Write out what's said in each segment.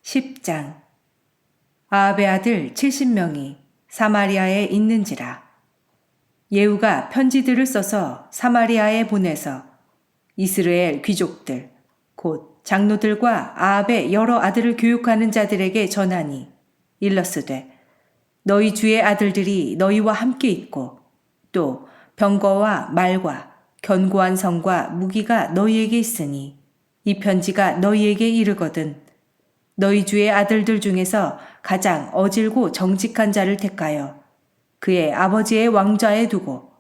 10장. 아합의 아들 70명이 사마리아에 있는지라. 예후가 편지들을 써서 사마리아에 보내서 이스라엘 귀족들 곧 장로들과 아합의 여러 아들을 교육하는 자들에게 전하니 일러스되 너희 주의 아들들이 너희와 함께 있고 또 병거와 말과 견고한 성과 무기가 너희에게 있으니 이 편지가 너희에게 이르거든 너희 주의 아들들 중에서 가장 어질고 정직한 자를 택하여 그의 아버지의 왕좌에 두고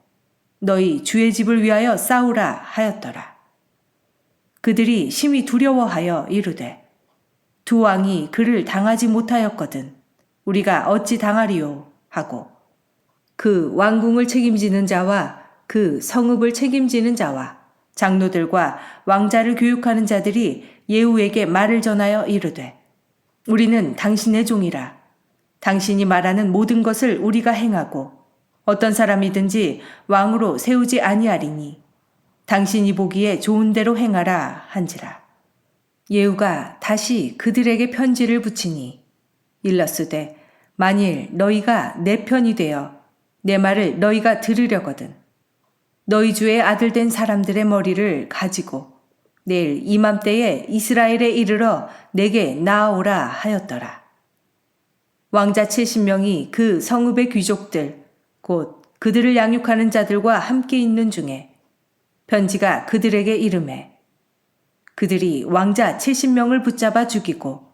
너희 주의 집을 위하여 싸우라 하였더라. 그들이 심히 두려워하여 이르되 두 왕이 그를 당하지 못하였거든 우리가 어찌 당하리요 하고 그 왕궁을 책임지는 자와 그 성읍을 책임지는 자와 장로들과 왕자를 교육하는 자들이 예후에게 말을 전하여 이르되 우리는 당신의 종이라. 당신이 말하는 모든 것을 우리가 행하고 어떤 사람이든지 왕으로 세우지 아니하리니 당신이 보기에 좋은 대로 행하라 한지라. 예후가 다시 그들에게 편지를 붙이니 일러스되 만일 너희가 내 편이 되어 내 말을 너희가 들으려거든 너희 주의 아들 된 사람들의 머리를 가지고 내일 이맘때에 이스라엘에 이르러 내게 나아오라 하였더라. 왕자 70명이 그 성읍의 귀족들 곧 그들을 양육하는 자들과 함께 있는 중에 편지가 그들에게 이르매 그들이 왕자 70명을 붙잡아 죽이고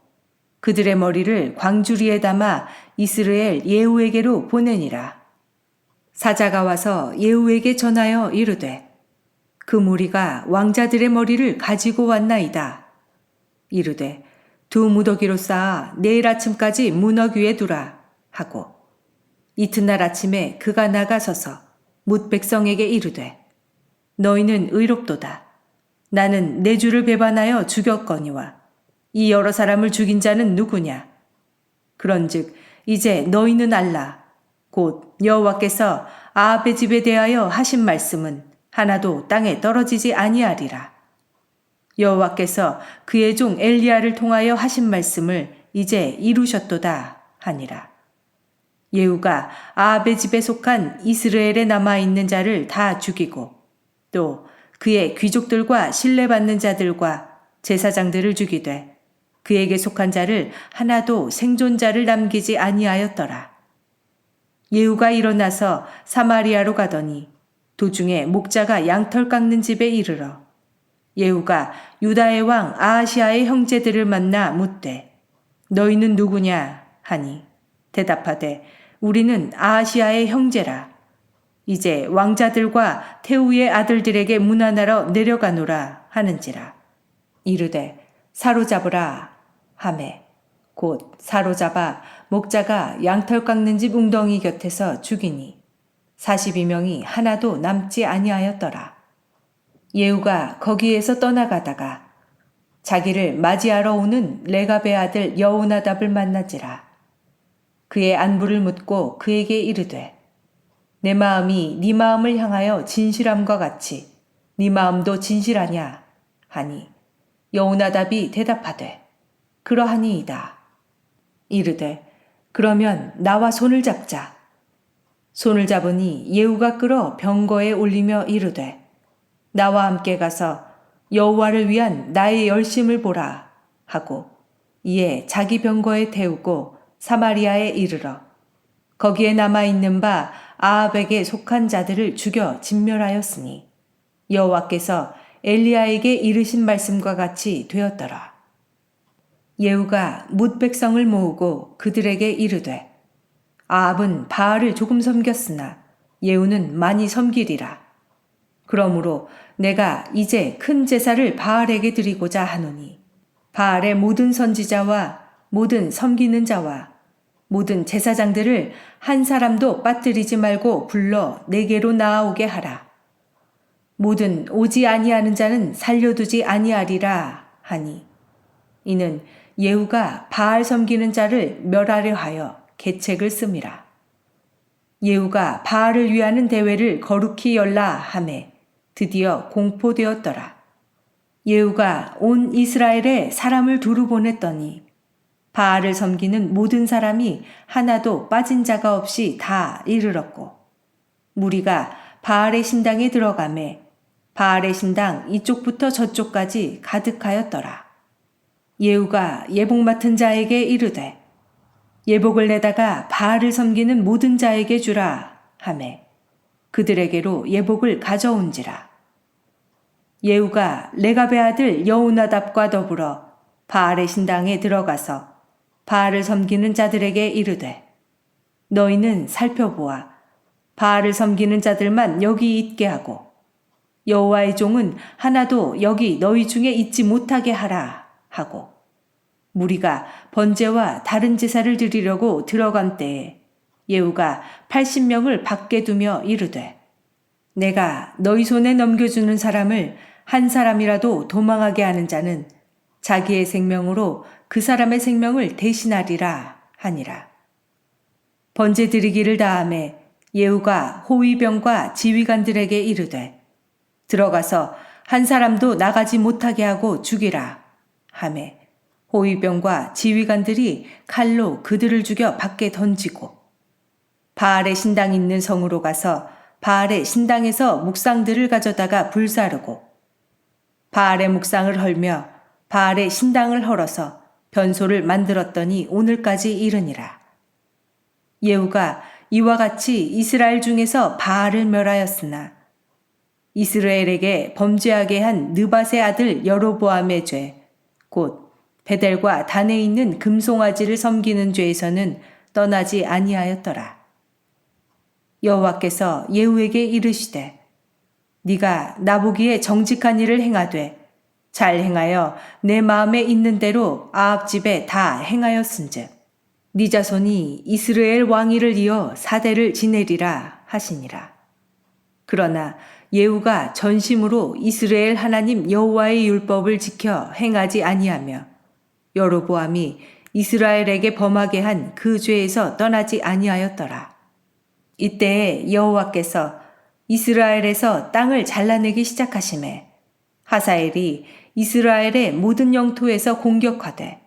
그들의 머리를 광주리에 담아 이스라엘 예후에게로 보내니라. 사자가 와서 예후에게 전하여 이르되 그 무리가 왕자들의 머리를 가지고 왔나이다. 이르되 두 무더기로 쌓아 내일 아침까지 문허 위에 두라 하고 이튿날 아침에 그가 나가서서 뭇 백성에게 이르되 너희는 의롭도다. 나는 내 주를 배반하여 죽였거니와 이 여러 사람을 죽인 자는 누구냐. 그런즉 이제 너희는 알라. 곧 여호와께서 아합의 집에 대하여 하신 말씀은 하나도 땅에 떨어지지 아니하리라. 여호와께서 그의 종 엘리야를 통하여 하신 말씀을 이제 이루셨도다 하니라. 예후가 아합의 집에 속한 이스라엘에 남아있는 자를 다 죽이고 또 그의 귀족들과 신뢰받는 자들과 제사장들을 죽이되 그에게 속한 자를 하나도 생존자를 남기지 아니하였더라. 예후가 일어나서 사마리아로 가더니 도중에 목자가 양털 깎는 집에 이르러 예후가 유다의 왕 아하시아의 형제들을 만나 묻되 너희는 누구냐 하니 대답하되 우리는 아하시아의 형제라. 이제 왕자들과 태후의 아들들에게 문안하러 내려가노라 하는지라. 이르되 사로잡으라 하매 곧 사로잡아 목자가 양털 깎는 집 웅덩이 곁에서 죽이니 42명이 하나도 남지 아니하였더라. 예후가 거기에서 떠나가다가 자기를 맞이하러 오는 레갑의 아들 여호나답을 만나지라. 그의 안부를 묻고 그에게 이르되 내 마음이 네 마음을 향하여 진실함과 같이 네 마음도 진실하냐 하니 여호나답이 대답하되 그러하니이다. 이르되 그러면 나와 손을 잡자. 손을 잡으니 예후가 끌어 병거에 올리며 이르되 나와 함께 가서 여호와를 위한 나의 열심을 보라 하고 이에 자기 병거에 태우고 사마리아에 이르러 거기에 남아있는 바 아합에게 속한 자들을 죽여 진멸하였으니 여호와께서 엘리야에게 이르신 말씀과 같이 되었더라. 예후가 뭇 백성을 모으고 그들에게 이르되 아합은 바알을 조금 섬겼으나 예후는 많이 섬기리라. 그러므로 내가 이제 큰 제사를 바알에게 드리고자 하노니 바알의 모든 선지자와 모든 섬기는 자와 모든 제사장들을 한 사람도 빠뜨리지 말고 불러 내게로 나아오게 하라. 모든 오지 아니하는 자는 살려두지 아니하리라 하니 이는 예후가 바알 섬기는 자를 멸하려 하여 계책을 씁니다. 예후가 바알을 위하는 대회를 거룩히 열라 하매 드디어 공포되었더라. 예후가 온 이스라엘에 사람을 두루 보냈더니 바알을 섬기는 모든 사람이 하나도 빠진 자가 없이 다 이르렀고 무리가 바알의 신당에 들어가매 바알의 신당 이쪽부터 저쪽까지 가득하였더라. 예후가 예복 맡은 자에게 이르되 예복을 내다가 바알을 섬기는 모든 자에게 주라 하매 그들에게로 예복을 가져온지라. 예후가 레갑의 아들 여호나답과 더불어 바알의 신당에 들어가서 바알을 섬기는 자들에게 이르되 너희는 살펴보아 바알을 섬기는 자들만 여기 있게 하고 여호와의 종은 하나도 여기 너희 중에 있지 못하게 하라 하고 무리가 번제와 다른 제사를 드리려고 들어간 때에 예후가 80명을 밖에 두며 이르되 내가 너희 손에 넘겨주는 사람을 한 사람이라도 도망하게 하는 자는 자기의 생명으로 그 사람의 생명을 대신하리라 하니라. 번제 드리기를 다함에 예후가 호위병과 지휘관들에게 이르되 들어가서 한 사람도 나가지 못하게 하고 죽이라 하매 호위병과 지휘관들이 칼로 그들을 죽여 밖에 던지고 바알의 신당 있는 성으로 가서 바알의 신당에서 묵상들을 가져다가 불사르고 바알의 묵상을 헐며 바알의 신당을 헐어서 변소를 만들었더니 오늘까지 이르니라. 예후가 이와 같이 이스라엘 중에서 바알을 멸하였으나 이스라엘에게 범죄하게 한 느밧의 아들 여로보암의 죄, 곧 베델과 단에 있는 금송아지를 섬기는 죄에서는 떠나지 아니하였더라. 여호와께서 예후에게 이르시되 네가 나보기에 정직한 일을 행하되 잘 행하여 내 마음에 있는 대로 아합 집에 다 행하였은즉 네 자손이 이스라엘 왕위를 이어 사대를 지내리라 하시니라. 그러나 예후가 전심으로 이스라엘 하나님 여호와의 율법을 지켜 행하지 아니하며 여로보암이 이스라엘에게 범하게 한 그 죄에서 떠나지 아니하였더라. 이때에 여호와께서 이스라엘에서 땅을 잘라내기 시작하시매 하사엘이 이스라엘의 모든 영토에서 공격하되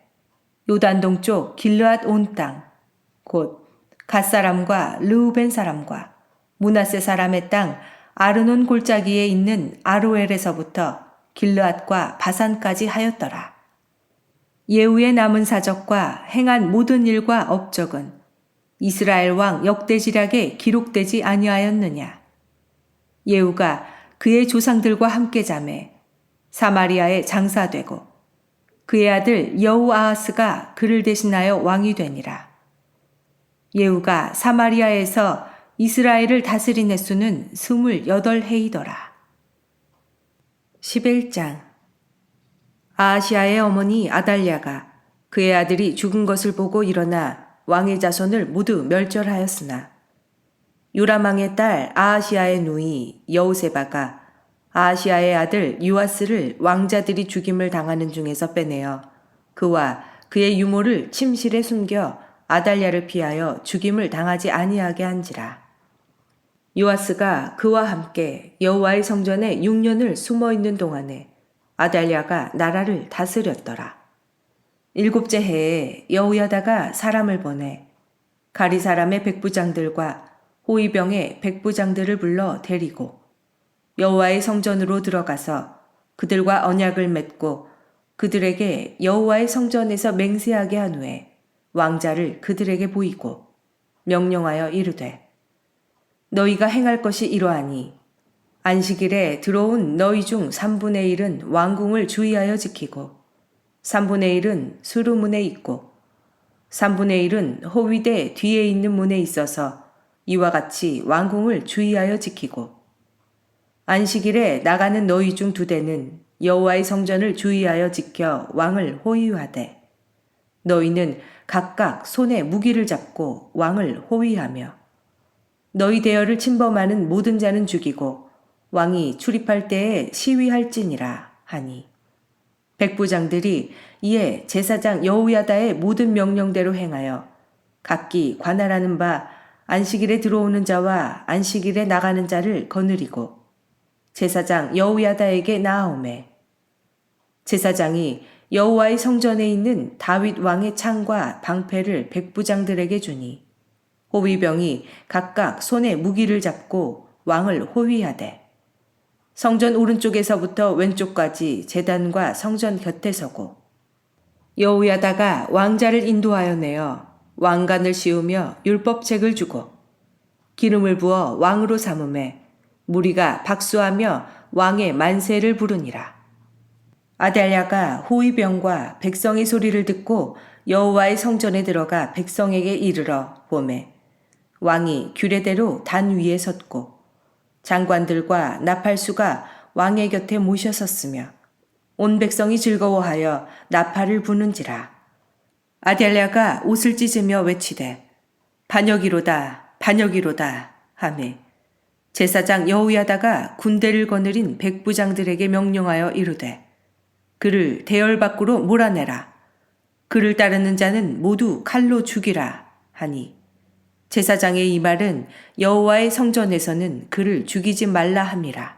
요단 동쪽 길르앗 온 땅, 곧 갓 사람과 르우벤 사람과 므낫세 사람의 땅 아르논 골짜기에 있는 아로엘에서부터 길르앗과 바산까지 하였더라. 예후의 남은 사적과 행한 모든 일과 업적은 이스라엘 왕 역대지략에 기록되지 아니하였느냐. 예후가 그의 조상들과 함께 자매 사마리아에 장사되고 그의 아들 여호아하스가 그를 대신하여 왕이 되니라. 예후가 사마리아에서 이스라엘을 다스린 횟수는 28해이더라. 11장. 아하시아의 어머니 아달랴가 그의 아들이 죽은 것을 보고 일어나 왕의 자손을 모두 멸절하였으나 요람 왕의 딸 아하시아의 누이 여우세바가 아하시아의 아들 요아스를 왕자들이 죽임을 당하는 중에서 빼내어 그와 그의 유모를 침실에 숨겨 아달랴를 피하여 죽임을 당하지 아니하게 한지라. 요아스가 그와 함께 여호와의 성전에 6년을 숨어 있는 동안에 아달랴가 나라를 다스렸더라. 7째 해에 여호야다가 사람을 보내 가리 사람의 백부장들과 호위병의 백부장들을 불러 데리고 여호와의 성전으로 들어가서 그들과 언약을 맺고 그들에게 여호와의 성전에서 맹세하게 한 후에 왕자를 그들에게 보이고 명령하여 이르되 너희가 행할 것이 이러하니 안식일에 들어온 너희 중 3분의 1은 왕궁을 주의하여 지키고 3분의 1은 수루문에 있고 3분의 1은 호위대 뒤에 있는 문에 있어서 이와 같이 왕궁을 주의하여 지키고 안식일에 나가는 너희 중 2대는 여호와의 성전을 주의하여 지켜 왕을 호위하되 너희는 각각 손에 무기를 잡고 왕을 호위하며 너희 대열을 침범하는 모든 자는 죽이고 왕이 출입할 때에 시위할지니라 하니 백부장들이 이에 제사장 여호야다의 모든 명령대로 행하여 각기 관할하는 바 안식일에 들어오는 자와 안식일에 나가는 자를 거느리고 제사장 여호야다에게 나아오매 제사장이 여호와의 성전에 있는 다윗 왕의 창과 방패를 백부장들에게 주니 호위병이 각각 손에 무기를 잡고 왕을 호위하되 성전 오른쪽에서부터 왼쪽까지 제단과 성전 곁에 서고 여호야다가 왕자를 인도하여 내어 왕관을 씌우며 율법책을 주고 기름을 부어 왕으로 삼음에 무리가 박수하며 왕의 만세를 부르니라. 아달랴가 호위병과 백성의 소리를 듣고 여호와의 성전에 들어가 백성에게 이르러 보매 왕이 규례대로 단 위에 섰고 장관들과 나팔수가 왕의 곁에 모셔섰으며 온 백성이 즐거워하여 나팔을 부는지라. 아달랴가 옷을 찢으며 외치되 반역이로다 반역이로다 하매 제사장 여호야다가 군대를 거느린 백부장들에게 명령하여 이르되 그를 대열 밖으로 몰아내라. 그를 따르는 자는 모두 칼로 죽이라 하니 제사장의 이 말은 여호와의 성전에서는 그를 죽이지 말라 함이라.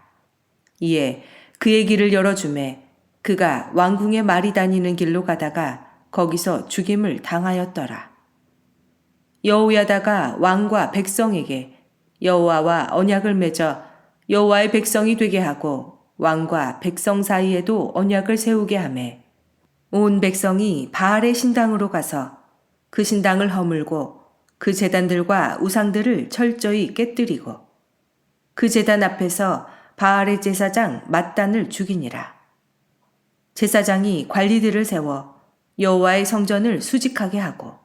이에 그의 길을 열어주매 그가 왕궁의 말이 다니는 길로 가다가 거기서 죽임을 당하였더라. 여호야다가 왕과 백성에게 여호와와 언약을 맺어 여호와의 백성이 되게 하고 왕과 백성 사이에도 언약을 세우게 하매 온 백성이 바알의 신당으로 가서 그 신당을 허물고 그 제단들과 우상들을 철저히 깨뜨리고 그 제단 앞에서 바알의 제사장 맏단을 죽이니라. 제사장이 관리들을 세워 여호와의 성전을 수직하게 하고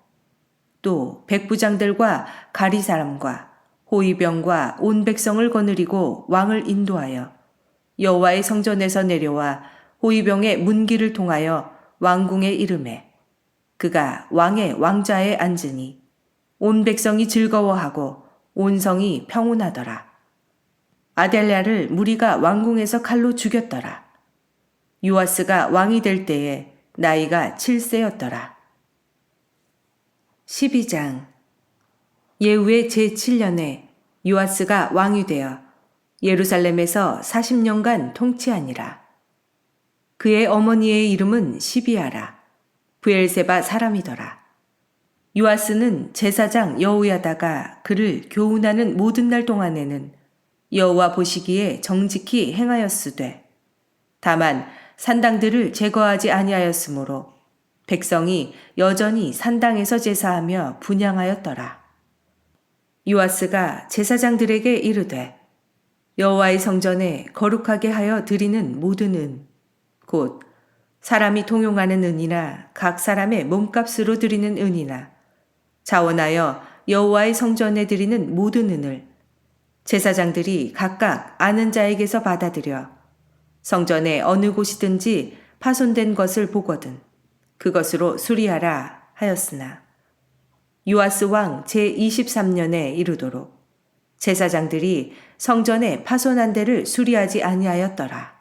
또 백부장들과 가리 사람과 호위병과 온 백성을 거느리고 왕을 인도하여 여호와의 성전에서 내려와 호위병의 문길을 통하여 왕궁에 이르매 그가 왕의 왕좌에 앉으니 온 백성이 즐거워하고 온 성이 평온하더라. 아델랴를 무리가 왕궁에서 칼로 죽였더라. 요아스가 왕이 될 때에 나이가 7세였더라. 12장. 예후의 제7년에 요아스가 왕이 되어 예루살렘에서 40년간 통치하니라. 그의 어머니의 이름은 시비아라. 브엘세바 사람이더라. 요아스는 제사장 여호야다가 그를 교훈하는 모든 날 동안에는 여호와 보시기에 정직히 행하였으되 다만 산당들을 제거하지 아니하였으므로 백성이 여전히 산당에서 제사하며 분향하였더라. 요아스가 제사장들에게 이르되 여호와의 성전에 거룩하게 하여 드리는 모든 은 곧 사람이 통용하는 은이나 각 사람의 몸값으로 드리는 은이나 자원하여 여호와의 성전에 드리는 모든 은을 제사장들이 각각 아는 자에게서 받아들여 성전의 어느 곳이든지 파손된 것을 보거든 그것으로 수리하라 하였으나 요아스 왕 제23년에 이르도록 제사장들이 성전에 파손한 데를 수리하지 아니하였더라.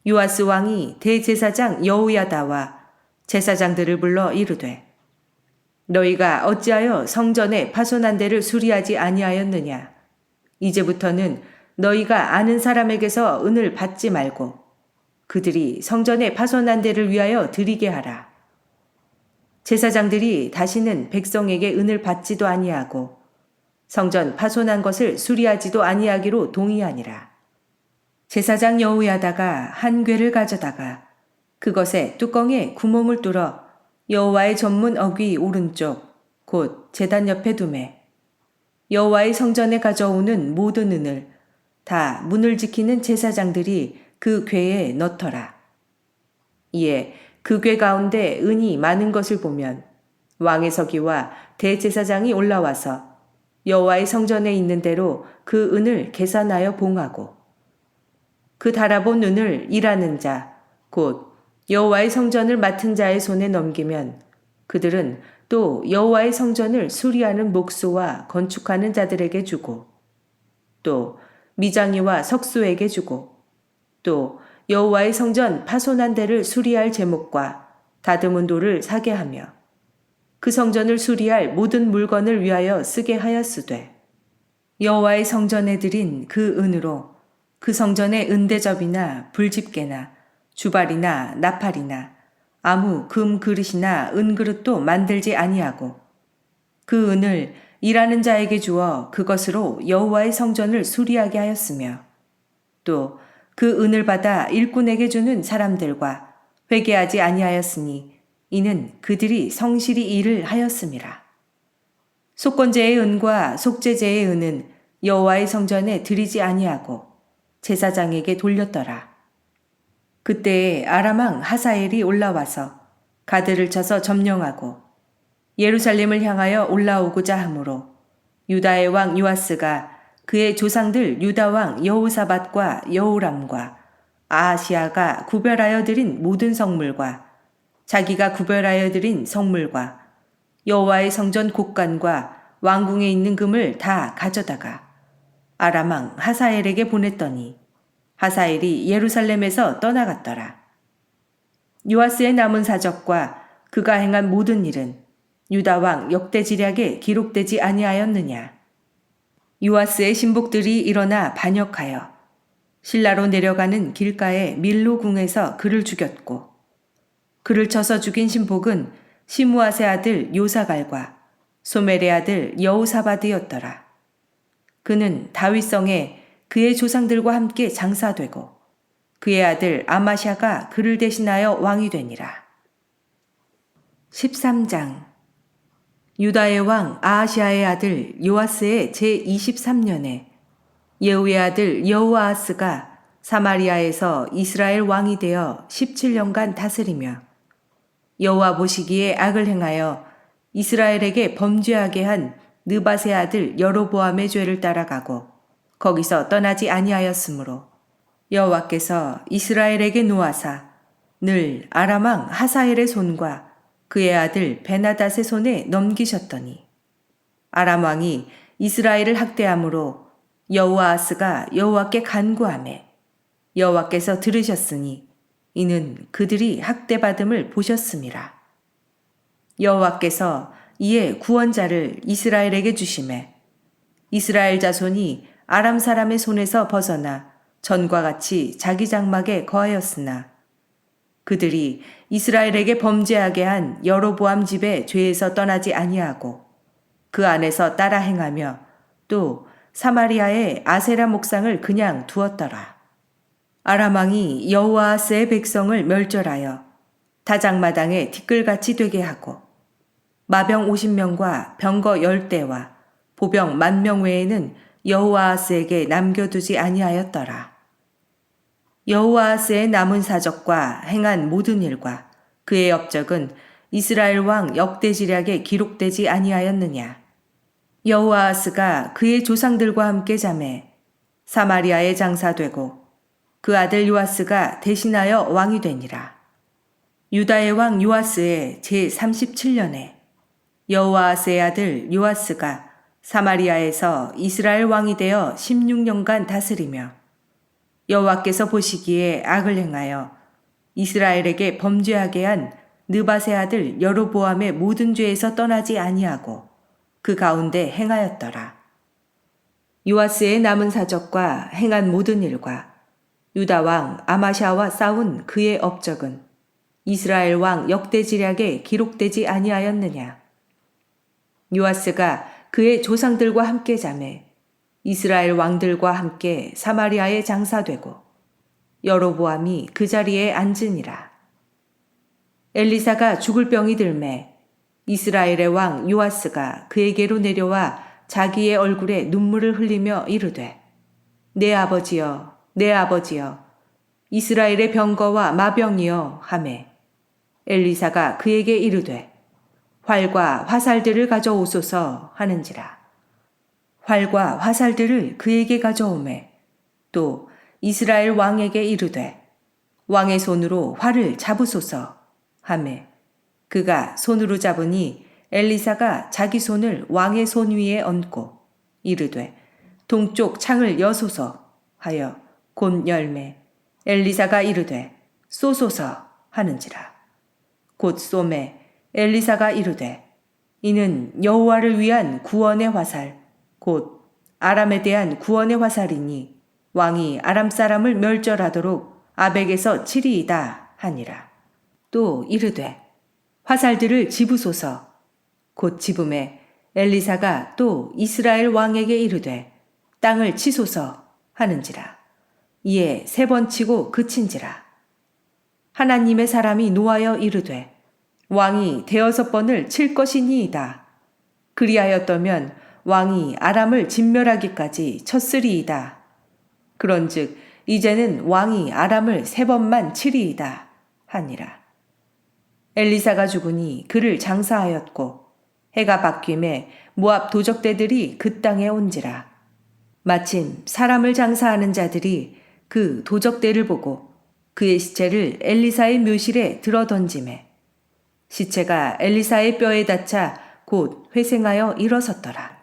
요아스 왕이 대제사장 여호야다와 제사장들을 불러 이르되 너희가 어찌하여 성전에 파손한 데를 수리하지 아니하였느냐? 이제부터는 너희가 아는 사람에게서 은을 받지 말고 그들이 성전에 파손한 데를 위하여 드리게 하라. 제사장들이 다시는 백성에게 은을 받지도 아니하고 성전 파손한 것을 수리하지도 아니하기로 동의하니라. 제사장 여호야다가 한 궤를 가져다가 그것에 뚜껑에 구멍을 뚫어 여호와의 전문 어귀 오른쪽 곧 제단 옆에 두매 여호와의 성전에 가져오는 모든 은을 다 문을 지키는 제사장들이 그 궤에 넣더라. 이에 그 궤 가운데 은이 많은 것을 보면 왕의 서기와 대제사장이 올라와서 여호와의 성전에 있는 대로 그 은을 계산하여 봉하고 그 달아본 은을 일하는 자, 곧 여호와의 성전을 맡은 자의 손에 넘기면 그들은 또 여호와의 성전을 수리하는 목수와 건축하는 자들에게 주고 또 미장이와 석수에게 주고 또 여호와의 성전 파손한 데를 수리할 제목과 다듬은 돌을 사게 하며 그 성전을 수리할 모든 물건을 위하여 쓰게 하였으되 여호와의 성전에 드린 그 은으로 그 성전의 은대접이나 불집게나 주발이나 나팔이나 아무 금 그릇이나 은 그릇도 만들지 아니하고 그 은을 일하는 자에게 주어 그것으로 여호와의 성전을 수리하게 하였으며 또 그 은을 받아 일꾼에게 주는 사람들과 회개하지 아니하였으니 이는 그들이 성실히 일을 하였음이라. 속건제의 은과 속죄제의 은은 여호와의 성전에 드리지 아니하고 제사장에게 돌렸더라. 그때에 아람 왕 하사엘이 올라와서 가드를 쳐서 점령하고 예루살렘을 향하여 올라오고자 하므로 유다의 왕 요아스가 그의 조상들 유다 왕 여호사밧과 여호람과 아하시아가 구별하여 드린 모든 성물과 자기가 구별하여 드린 성물과 여호와의 성전 곳간과 왕궁에 있는 금을 다 가져다가 아람 왕 하사엘에게 보냈더니 하사엘이 예루살렘에서 떠나갔더라. 요아스의 남은 사적과 그가 행한 모든 일은 유다 왕 역대지략에 기록되지 아니하였느냐. 요아스의 신복들이 일어나 반역하여 실라로 내려가는 길가의 밀로 궁에서 그를 죽였고 그를 쳐서 죽인 신복은 시므아세 아들 요사갈과 소멜의 아들 여호사밧이었더라. 그는 다윗성에 그의 조상들과 함께 장사되고 그의 아들 아마샤가 그를 대신하여 왕이 되니라. 13장 유다의 왕 아하시아의 아들 요아스의 제23년에 예후의 아들 여호아하스가 사마리아에서 이스라엘 왕이 되어 17년간 다스리며 여호와 보시기에 악을 행하여 이스라엘에게 범죄하게 한 느밧의 아들 여로보암의 죄를 따라가고 거기서 떠나지 아니하였으므로 여호와께서 이스라엘에게 노하사 늘 아람 왕 하사엘의 손과 그의 아들 베나닷의 손에 넘기셨더니 아람 왕이 이스라엘을 학대함으로 여호아하스가 여호와께 간구하매 여호와께서 들으셨으니 이는 그들이 학대받음을 보셨음이라. 여호와께서 이에 구원자를 이스라엘에게 주시매 이스라엘 자손이 아람 사람의 손에서 벗어나 전과 같이 자기 장막에 거하였으나 그들이 이스라엘에게 범죄하게 한 여로보암 집의 죄에서 떠나지 아니하고 그 안에서 따라 행하며 또 사마리아의 아세라 목상을 그냥 두었더라. 아람 왕이 여호아하스의 백성을 멸절하여 다장마당에 티끌같이 되게 하고 마병 50명과 병거 10대와 보병 10,000 외에는 여호아하스에게 남겨두지 아니하였더라. 여호아하스의 남은 사적과 행한 모든 일과 그의 업적은 이스라엘 왕 역대지략에 기록되지 아니하였느냐. 여호아하스가 그의 조상들과 함께 잠에 사마리아에 장사되고 그 아들 요아스가 대신하여 왕이 되니라. 유다의 왕 요아스의 제37년에 여호아하스의 아들 요아스가 사마리아에서 이스라엘 왕이 되어 16년간 다스리며 여호와께서 보시기에 악을 행하여 이스라엘에게 범죄하게 한 느밧의 아들 여로보암의 모든 죄에서 떠나지 아니하고 그 가운데 행하였더라. 요아스의 남은 사적과 행한 모든 일과 유다 왕 아마샤와 싸운 그의 업적은 이스라엘 왕 역대지략에 기록되지 아니하였느냐. 요아스가 그의 조상들과 함께 잠에 이스라엘 왕들과 함께 사마리아에 장사되고 여로보암이 그 자리에 앉으니라. 엘리사가 죽을 병이 들매 이스라엘의 왕 요아스가 그에게로 내려와 자기의 얼굴에 눈물을 흘리며 이르되 내 아버지여 내 아버지여 이스라엘의 병거와 마병이여 하매 엘리사가 그에게 이르되 활과 화살들을 가져오소서 하는지라. 활과 화살들을 그에게 가져오매 또 이스라엘 왕에게 이르되 왕의 손으로 활을 잡으소서 하매 그가 손으로 잡으니 엘리사가 자기 손을 왕의 손 위에 얹고 이르되 동쪽 창을 여소서 하여 곧 열매 엘리사가 이르되 쏘소서 하는지라. 곧 쏘매 엘리사가 이르되 이는 여호와를 위한 구원의 화살 곧 아람에 대한 구원의 화살이니 왕이 아람 사람을 멸절하도록 아벡에서 치리이다 하니라. 또 이르되 화살들을 집으소서. 곧 집음에 엘리사가 또 이스라엘 왕에게 이르되 땅을 치소서 하는지라. 이에 3번 치고 그친지라. 하나님의 사람이 노하여 이르되 왕이 6번을 칠 것이니이다. 그리하였더면 왕이 아람을 진멸하기까지 쳤으리이다. 그런즉 이제는 왕이 아람을 3번만 치리이다 하니라. 엘리사가 죽으니 그를 장사하였고 해가 바뀜에 모압 도적대들이 그 땅에 온지라. 마침 사람을 장사하는 자들이 그 도적대를 보고 그의 시체를 엘리사의 묘실에 들어 던지매 시체가 엘리사의 뼈에 닿자 곧 회생하여 일어섰더라.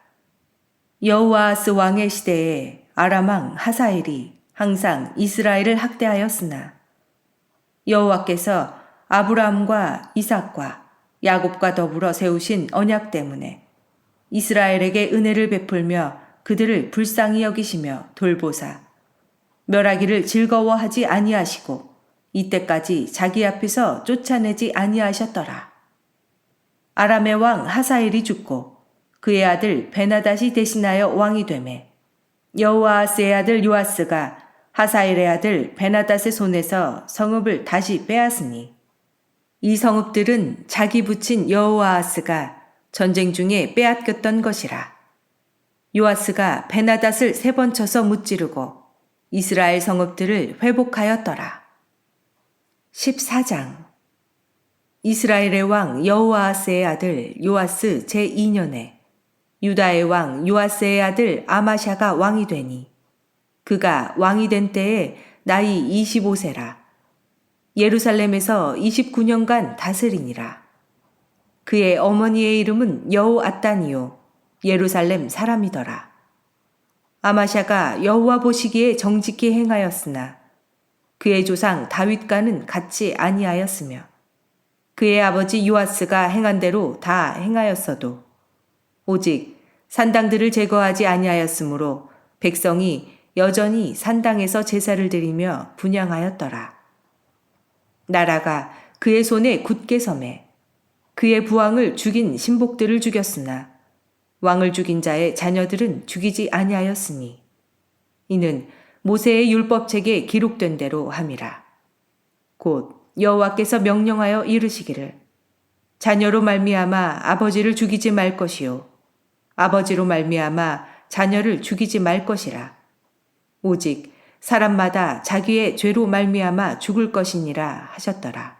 여호아하스 왕의 시대에 아람 왕 하사엘이 항상 이스라엘을 학대하였으나 여호와께서 아브라함과 이삭과 야곱과 더불어 세우신 언약 때문에 이스라엘에게 은혜를 베풀며 그들을 불쌍히 여기시며 돌보사 멸하기를 즐거워하지 아니하시고 이때까지 자기 앞에서 쫓아내지 아니하셨더라. 아람의 왕 하사엘이 죽고 그의 아들 베나닷이 대신하여 왕이 되매 여호아하스의 아들 요아스가 하사엘의 아들 베나닷의 손에서 성읍을 다시 빼앗으니 이 성읍들은 자기 부친 여호아하스가 전쟁 중에 빼앗겼던 것이라. 요아스가 베나닷을 3번 쳐서 무찌르고 이스라엘 성읍들을 회복하였더라. 14장. 이스라엘의 왕 여호아하스의 아들 요아스 제2년에 유다의 왕 요아스의 아들 아마샤가 왕이 되니 그가 왕이 된 때에 나이 25세라. 예루살렘에서 29년간 다스리니라. 그의 어머니의 이름은 여호앗단이요 예루살렘 사람이더라. 아마샤가 여호와 보시기에 정직히 행하였으나 그의 조상 다윗과는 같이 아니하였으며 그의 아버지 요아스가 행한 대로 다 행하였어도 오직 산당들을 제거하지 아니하였으므로 백성이 여전히 산당에서 제사를 드리며 분향하였더라. 나라가 그의 손에 굳게 섬에 그의 부왕을 죽인 신복들을 죽였으나 왕을 죽인 자의 자녀들은 죽이지 아니하였으니 이는 모세의 율법책에 기록된 대로 함이라. 곧 여호와께서 명령하여 이르시기를 자녀로 말미암아 아버지를 죽이지 말 것이요 아버지로 말미암아 자녀를 죽이지 말 것이라. 오직 사람마다 자기의 죄로 말미암아 죽을 것이니라 하셨더라.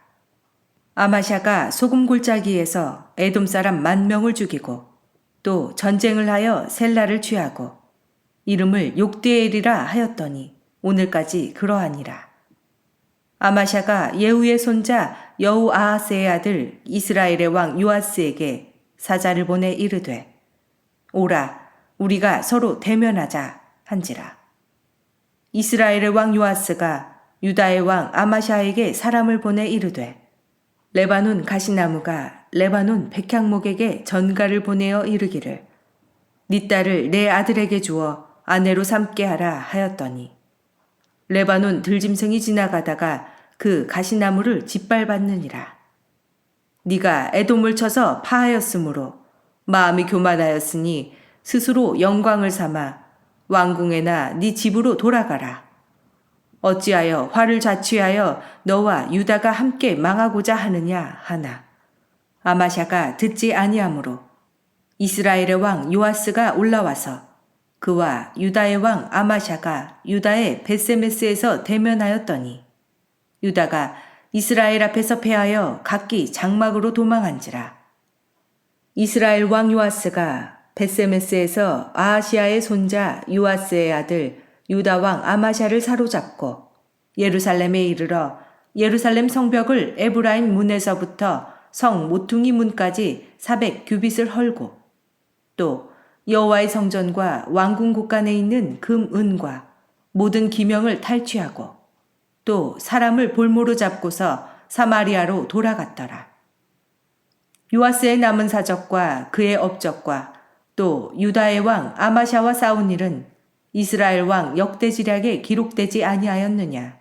아마샤가 소금 골짜기에서 에돔 사람 10,000명을 죽이고 또 전쟁을 하여 셀라를 취하고 이름을 욕드엘이라 하였더니 오늘까지 그러하니라. 아마샤가 예후의 손자 여호아하스의 아들 이스라엘의 왕 요아스에게 사자를 보내 이르되 오라 우리가 서로 대면하자 한지라. 이스라엘의 왕 요아스가 유다의 왕 아마샤에게 사람을 보내 이르되 레바논 가시나무가 레바논 백향목에게 전가를 보내어 이르기를 네 딸을 내 아들에게 주어 아내로 삼게 하라 하였더니 레바논 들짐승이 지나가다가 그 가시나무를 짓밟았느니라. 네가 에돔을 쳐서 파하였으므로 마음이 교만하였으니 스스로 영광을 삼아 왕궁에나 네 집으로 돌아가라. 어찌하여 화를 자취하여 너와 유다가 함께 망하고자 하느냐 하나 아마샤가 듣지 아니하므로 이스라엘의 왕 요아스가 올라와서 그와 유다의 왕 아마샤가 유다의 벳세메스에서 대면하였더니 유다가 이스라엘 앞에서 패하여 각기 장막으로 도망한지라. 이스라엘 왕 요아스가 벳세메스에서 아하시아의 손자 요아스의 아들 유다 왕 아마샤를 사로잡고 예루살렘에 이르러 예루살렘 성벽을 에브라임 문에서부터 성 모퉁이 문까지 400규빗을 헐고 또 여호와의 성전과 왕궁 곳간에 있는 금 은과 모든 기명을 탈취하고 또 사람을 볼모로 잡고서 사마리아로 돌아갔더라. 요아스의 남은 사적과 그의 업적과 또 유다의 왕 아마샤와 싸운 일은 이스라엘 왕 역대지략에 기록되지 아니하였느냐.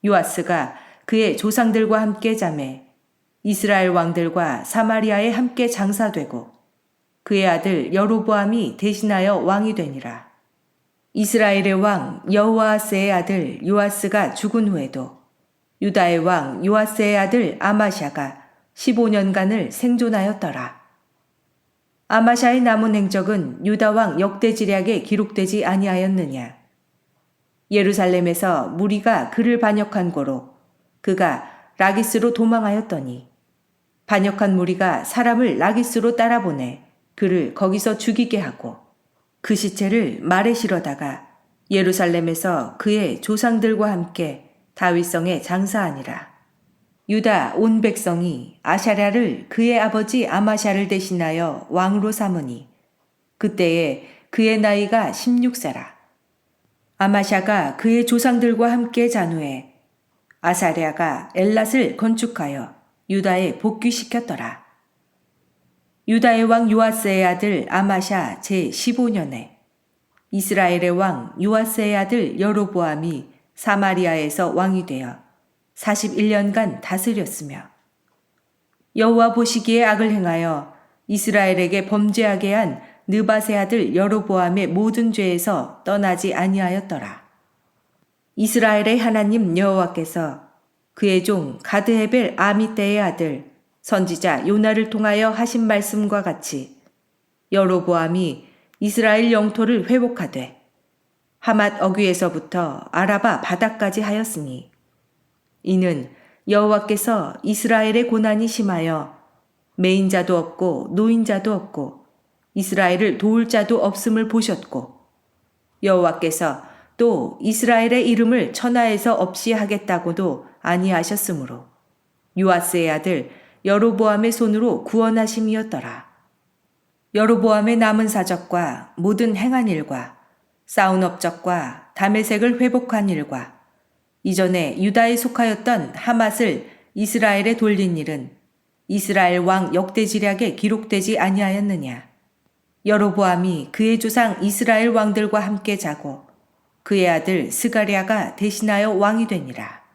요아스가 그의 조상들과 함께 자매 이스라엘 왕들과 사마리아에 함께 장사되고 그의 아들 여로보암이 대신하여 왕이 되니라. 이스라엘의 왕 여호아스의 아들 요아스가 죽은 후에도 유다의 왕 요아스의 아들 아마샤가 15년간을 생존하였더라. 아마샤의 남은 행적은 유다 왕 역대지략에 기록되지 아니하였느냐. 예루살렘에서 무리가 그를 반역한 고로 그가 라기스로 도망하였더니 반역한 무리가 사람을 라기스로 따라보내 그를 거기서 죽이게 하고 그 시체를 말에 실어다가 예루살렘에서 그의 조상들과 함께 다윗성에 장사하니라. 유다 온 백성이 아샤랴를 그의 아버지 아마샤를 대신하여 왕으로 삼으니 그때에 그의 나이가 16세라. 아마샤가 그의 조상들과 함께 잔후에 아사랴가 엘랏을 건축하여 유다에 복귀시켰더라. 유다의 왕 요아스의 아들 아마샤 제15년에 이스라엘의 왕 요아스의 아들 여로보암이 사마리아에서 왕이 되어 41년간 다스렸으며 여호와 보시기에 악을 행하여 이스라엘에게 범죄하게 한 느밧의 아들 여로보암의 모든 죄에서 떠나지 아니하였더라. 이스라엘의 하나님 여호와께서 그의 종 가드헤벨 아미떼의 아들 선지자 요나를 통하여 하신 말씀과 같이 여로보암이 이스라엘 영토를 회복하되 하맛 어귀에서부터 아라바 바다까지 하였으니 이는 여호와께서 이스라엘의 고난이 심하여 매인자도 없고 노인자도 없고 이스라엘을 도울 자도 없음을 보셨고 여호와께서 또 이스라엘의 이름을 천하에서 없이 하겠다고도 아니하셨으므로 요아스의 아들 여로보암의 손으로 구원하심이었더라. 여로보암의 남은 사적과 모든 행한 일과 쌓은 업적과 다메섹을 회복한 일과 이전에 유다에 속하였던 하맛을 이스라엘에 돌린 일은 이스라엘 왕 역대지략에 기록되지 아니하였느냐. 여로보암이 그의 조상 이스라엘 왕들과 함께 자고 그의 아들 스가랴가 대신하여 왕이 되니라.